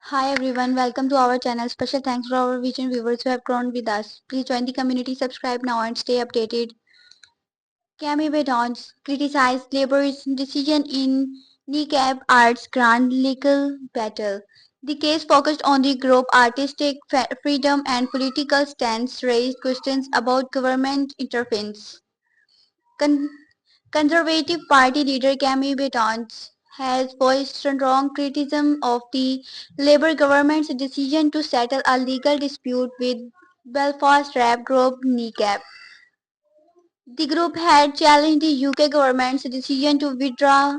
Hi everyone, welcome to our channel. Special thanks for our Vision viewers who have grown with us. Please join the community, subscribe now and stay updated. Cami Bedons criticized Labour's decision in Niqab Arts Grand Legal Battle. The case focused on the group artistic freedom and political stance raised questions about government interference. Con- Conservative Party leader Cami Bedons has voiced strong criticism of the Labour government's decision to settle a legal dispute with Belfast rap group Niqab. The group had challenged the UK government's decision to withdraw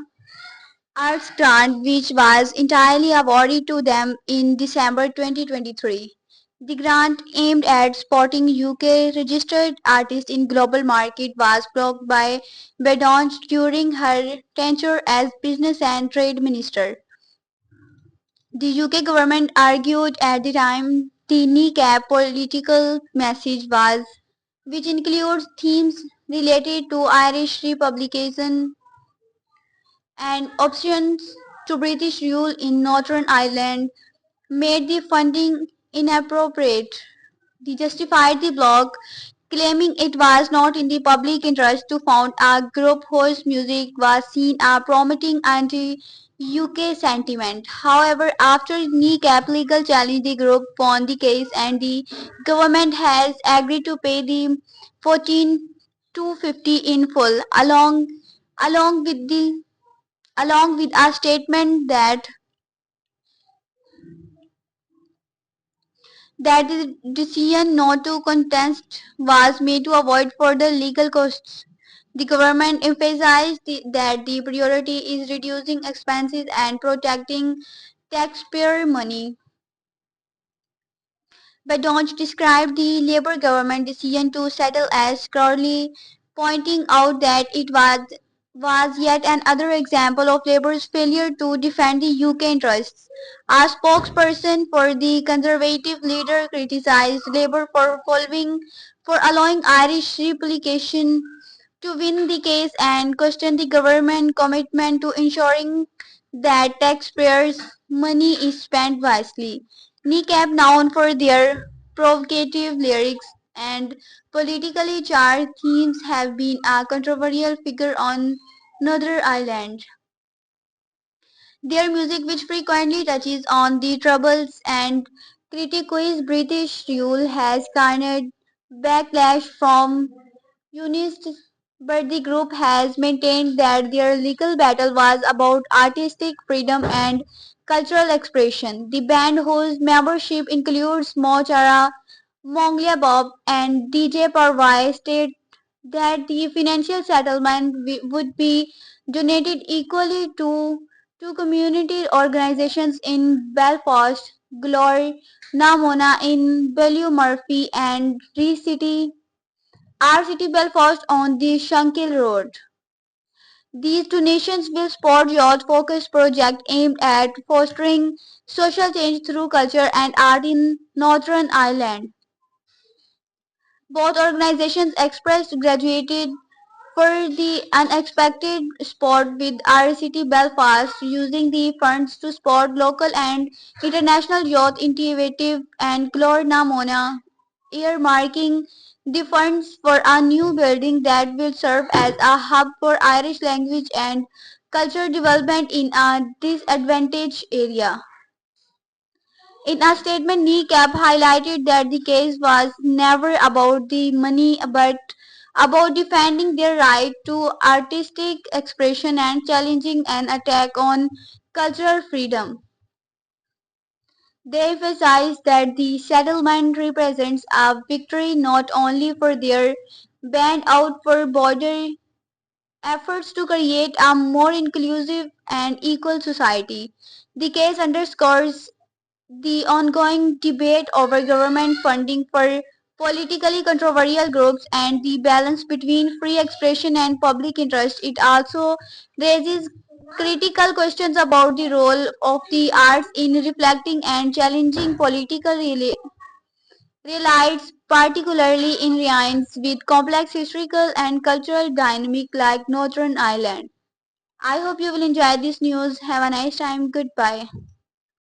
arts grant which was entirely awarded to them in December 2023. The grant aimed at supporting UK registered artists in global market was blocked by Bedouin during her tenure as Business and Trade Minister. The UK government argued at the time the NECAP political message was, which includes themes related to Irish republicanism and options to British rule in Northern Ireland, made the funding inappropriate. They justified the block, claiming it was not in the public interest to found a group whose music was seen as promoting anti-UK sentiment. However, after NECAP legal challenge, the group won the case and the government has agreed to pay the 14,250 in full, along with the along with a statement that the decision not to contest was made to avoid further legal costs. The government emphasized that the priority is reducing expenses and protecting taxpayer money. Badonch described the Labour government decision to settle as cowardly, pointing out that it was yet another example of Labour's failure to defend the UK interests. A spokesperson for the Conservative leader criticized Labour for allowing Irish replication to win the case and questioned the government commitment to ensuring that taxpayers' money is spent wisely. Kneecap, known for their provocative lyrics and politically charged themes, have been a controversial figure on Northern Ireland. Their music, which frequently touches on the troubles and criticizes British rule, has garnered backlash from unionists, but the group has maintained that their legal battle was about artistic freedom and cultural expression. The band, whose membership includes Mochara, Monglia Bob, and DJ Parvai, state that the financial settlement would be donated equally to two community organizations in Belfast, Glory Namona in Ballymurphy, and R City Belfast on the Shankill Road. These donations will support youth-focused projects aimed at fostering social change through culture and art in Northern Ireland. Both organizations expressed gratitude for the unexpected support, with RCT Belfast using the funds to support local and international youth initiative and Glorna Mona earmarking the funds for a new building that will serve as a hub for Irish language and culture development in a disadvantaged area. In a statement, NECAP highlighted that the case was never about the money but about defending their right to artistic expression and challenging an attack on cultural freedom. They emphasized that the settlement represents a victory not only for their band out for border efforts to create a more inclusive and equal society. The case underscores the ongoing debate over government funding for politically controversial groups and the balance between free expression and public interest. It also raises critical questions about the role of the arts in reflecting and challenging political realities, particularly in regions with complex historical and cultural dynamic like Northern Ireland. I hope you will enjoy this news. Have a nice time. Goodbye.